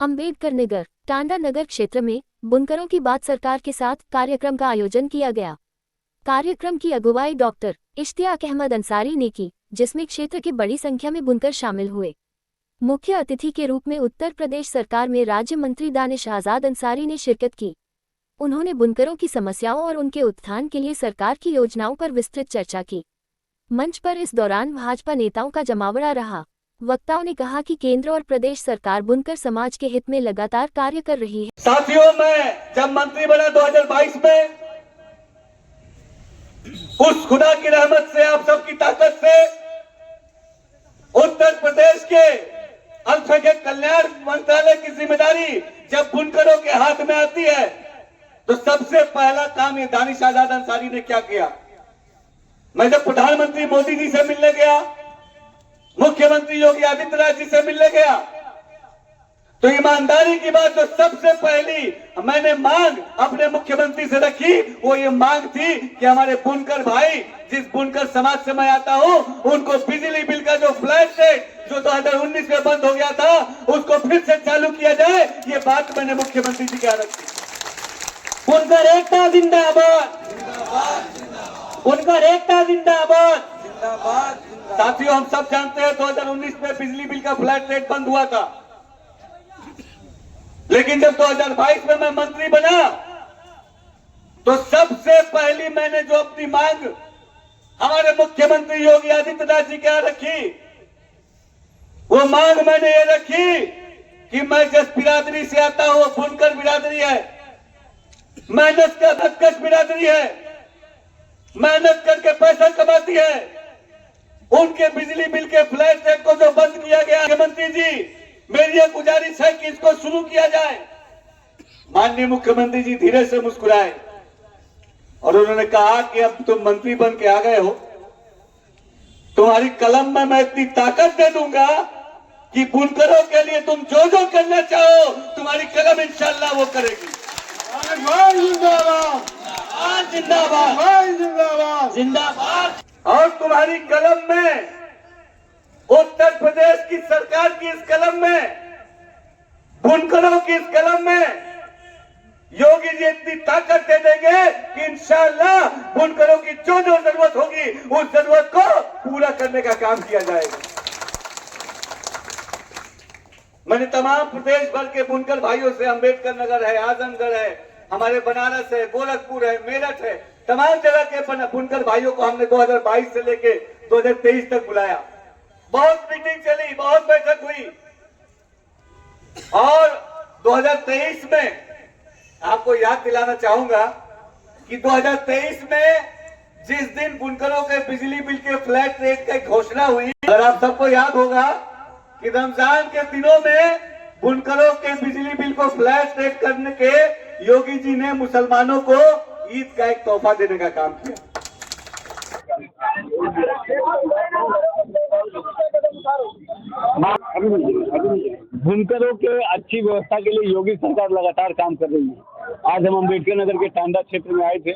अम्बेडकर नगर, टांडा नगर क्षेत्र में बुनकरों की बात सरकार के साथ कार्यक्रम का आयोजन किया गया। कार्यक्रम की अगुवाई डॉक्टर इश्तियाक अहमद अंसारी ने की, जिसमें क्षेत्र की बड़ी संख्या में बुनकर शामिल हुए। मुख्य अतिथि के रूप में उत्तर प्रदेश सरकार में राज्य मंत्री दानिश आजाद अंसारी ने शिरकत की। उन्होंने बुनकरों की समस्याओं और उनके उत्थान के लिए सरकार की योजनाओं पर विस्तृत चर्चा की। मंच पर इस दौरान भाजपा नेताओं का जमावड़ा रहा। वक्ताओं ने कहा कि केंद्र और प्रदेश सरकार बुनकर समाज के हित में लगातार कार्य कर रही है। साथियों, मैं जब मंत्री बना 2022 में, उस खुदा की रहमत से, आप सबकी ताकत से, उत्तर प्रदेश के अल्पसंख्यक कल्याण मंत्रालय की जिम्मेदारी जब बुनकरों के हाथ में आती है, तो सबसे पहला काम ये दानिश आजाद अंसारी ने क्या किया। मैं जब प्रधानमंत्री मोदी जी से मिलने गया, मुख्यमंत्री योगी आदित्यनाथ जी से मिलने गया, तो ईमानदारी की बात जो सबसे पहली मैंने मांग अपने मुख्यमंत्री से रखी, वो ये मांग थी कि हमारे बुनकर भाई, जिस बुनकर समाज से मैं आता हूं, उनको बिजली बिल का जो फ्लैट रेट जो 2019 में बंद हो गया था, उसको फिर से चालू किया जाए। ये बात मैंने मुख्यमंत्री जी के यहाँ रखी। बुनकर एकता जिंदाबाद, बुनकर एकता जिंदाबाद, जिंदाबाद। साथियों, हम सब जानते हैं 2019 में बिजली बिल का फ्लैट रेट बंद हुआ था, लेकिन जब 2022 में मैं मंत्री बना, तो सबसे पहली मैंने जो अपनी मांग हमारे मुख्यमंत्री योगी आदित्यनाथ जी के यहाँ रखी, वो मांग मैंने ये रखी कि मैं जिस बिरादरी से आता हूं, बुनकर बिरादरी है, मेहनत का धक्कश बिरादरी है, मेहनत करके पैसा कमाती है। उनके बिजली बिल के फ्लैट रेट को जो बंद किया गया, मुख्यमंत्री जी, मेरी यह गुजारिश है कि इसको शुरू किया जाए। माननीय मुख्यमंत्री जी धीरे से मुस्कुराए और उन्होंने कहा कि अब तुम मंत्री बन के आ गए हो, तुम्हारी कलम में मैं इतनी ताकत दे दूंगा कि बुनकरों के लिए तुम जो जो करना चाहो, तुम्हारी कलम इंशाल्लाह वो करेगी। जिंदाबाद, जिंदाबाद, जिंदाबाद, जिंदाबाद। और तुम्हारी कलम में, उत्तर प्रदेश की सरकार की इस कलम में, बुनकरों की इस कलम में योगी जी इतनी ताकत दे देंगे कि इंशाअल्लाह बुनकरों की जो जो जरूरत होगी, उस जरूरत को पूरा करने का काम किया जाएगा। मैंने तमाम प्रदेश भर के बुनकर भाइयों से, अम्बेडकर नगर है, आजमगढ़ है, हमारे बनारस है, गोरखपुर है, मेरठ है, तमाम जगह के बुनकर भाइयों को हमने 2022 से लेके 2023 तक बुलाया। बहुत मीटिंग चली, बहुत बैठक हुई, और 2023 में आपको याद दिलाना चाहूंगा कि 2023 में जिस दिन बुनकरों के बिजली बिल के फ्लैट रेट की घोषणा हुई, अगर आप सबको याद होगा कि रमजान के दिनों में बुनकरों के बिजली बिल को फ्लैट रेट करने के योगी जी ने मुसलमानों को ईद का एक तोहफा देने का काम किया। बुनकरों के अच्छी व्यवस्था के लिए योगी सरकार लगातार काम कर रही है। आज हम अम्बेडकर नगर के टांडा क्षेत्र में आए थे,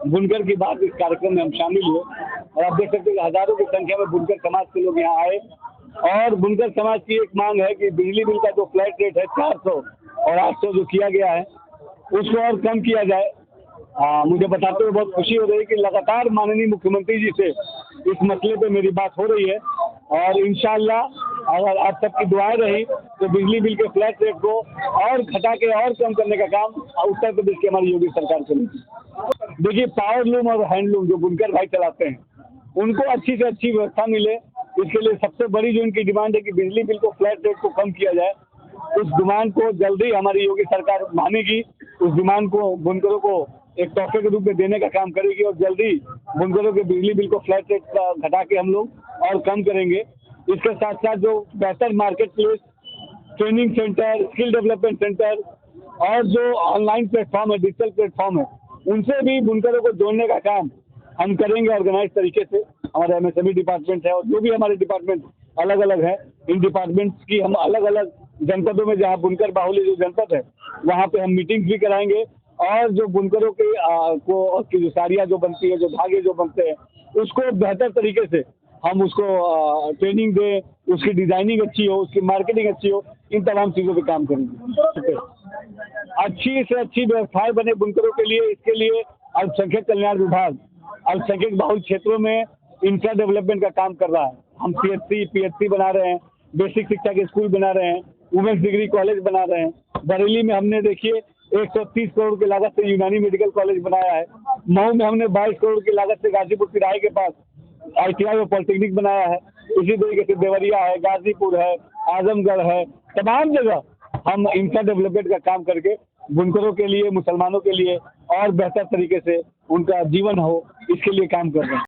बुनकर की बात इस कार्यक्रम में हम शामिल हुए, और आप देख सकते हैं हजारों की संख्या में बुनकर समाज के लोग यहाँ आए। और बुनकर समाज की एक मांग है कि बिजली बिल का जो फ्लैट रेट है 400 और 800 जो किया गया है, उसको और कम किया जाए। मुझे बताते हुए बहुत खुशी हो रही है कि लगातार माननीय मुख्यमंत्री जी से इस मसले पे मेरी बात हो रही है, और इंशाअल्लाह अगर आप सबकी दुआएं रही तो बिजली बिल के फ्लैट रेट को और घटा के और कम करने का काम उत्तर प्रदेश की हमारी योगी सरकार करेगी। देखिए, पावरलूम और हैंडलूम जो बुनकर भाई चलाते हैं, उनको अच्छी से अच्छी व्यवस्था मिले, इसके लिए सबसे बड़ी जो उनकी डिमांड है कि बिजली बिल को फ्लैट रेट को कम किया जाए। उस डिमांड को जल्दी हमारी योगी सरकार मानेगी, उस डिमांड को बुनकरों को एक तोहफे के रूप में देने का काम करेगी, और जल्दी बुनकरों के बिजली बिल को फ्लैट रेट का घटा के हम लोग और कम करेंगे। इसके साथ साथ जो बेहतर market place, training centre, skill development centre और जो ऑनलाइन प्लेटफॉर्म है, डिजिटल प्लेटफॉर्म है, उनसे भी बुनकरों को जोड़ने का काम हम करेंगे ऑर्गेनाइज तरीके से। हमारे एमएसएमई डिपार्टमेंट है और जो भी हमारे डिपार्टमेंट अलग अलग है, इन डिपार्टमेंट्स की हम अलग अलग जनपदों में, जहाँ बुनकर बाहुल्य जो जनपद है, वहाँ पे हम मीटिंग्स भी कराएंगे, और जो बुनकरों की जो साड़ियाँ जो बनती है, जो धागे जो बनते हैं, उसको बेहतर तरीके से हम उसको ट्रेनिंग दें, उसकी डिजाइनिंग अच्छी हो, उसकी मार्केटिंग अच्छी हो, इन तमाम चीज़ों पे काम करेंगे। अच्छी से अच्छी व्यवस्थाएं बने बुनकरों के लिए, इसके लिए अल्पसंख्यक कल्याण विभाग अल्पसंख्यक बहुल क्षेत्रों में इंफ्रा डेवलपमेंट का काम कर रहा है। हम CHC, PHC बना रहे हैं, बेसिक शिक्षा के स्कूल बना रहे हैं, वुमेन्स डिग्री कॉलेज बना रहे हैं। बरेली में हमने देखिए 130 करोड़ की लागत से यूनानी मेडिकल कॉलेज बनाया है। मऊ में हमने 22 करोड़ की लागत से गाजीपुर तिराहे के पास ITI और पॉलिटेक्निक बनाया है। इसी तरीके से देवरिया है, गाजीपुर है, आजमगढ़ है, तमाम जगह हम इंफ्रा डेवलपमेंट का काम करके बुनकरों के लिए, मुसलमानों के लिए और बेहतर तरीके से उनका जीवन हो, इसके लिए काम कर रहे हैं।